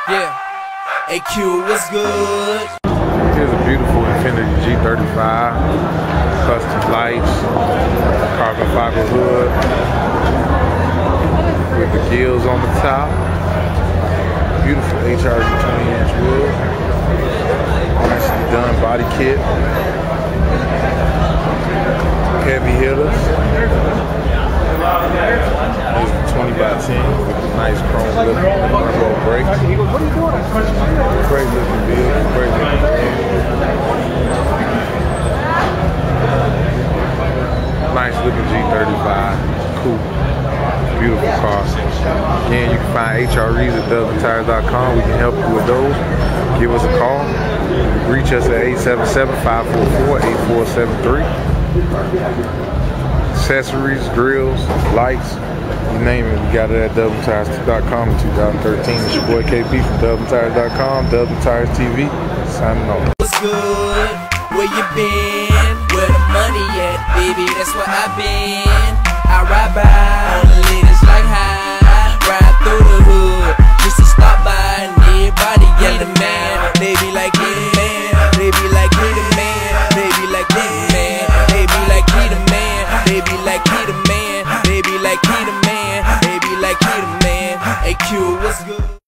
Yeah, AQ was good. Here's a beautiful Infiniti G35, custom lights, carbon fiber hood with the gills on the top. Beautiful HRE 20-inch wheel. Nicely done body kit. Heavy hitters. There's the 20x10 with the nice chrome looking turbo brakes. Great looking vehicle, great looking vehicle. Nice looking G35, cool, beautiful car. Again, you can find HREs at dubandtires.com. We can help you with those. Give us a call. Reach us at 877-544-8473. Accessories, grills, lights, you name it, we got it at dubandtires.com in 2013. It's your boy KP from dubandtires.com, Dub and Tires TV, signing off. What's good? Where you been? Where the money at, baby? That's where I've been. I ride by on the latest like high, ride through the hood.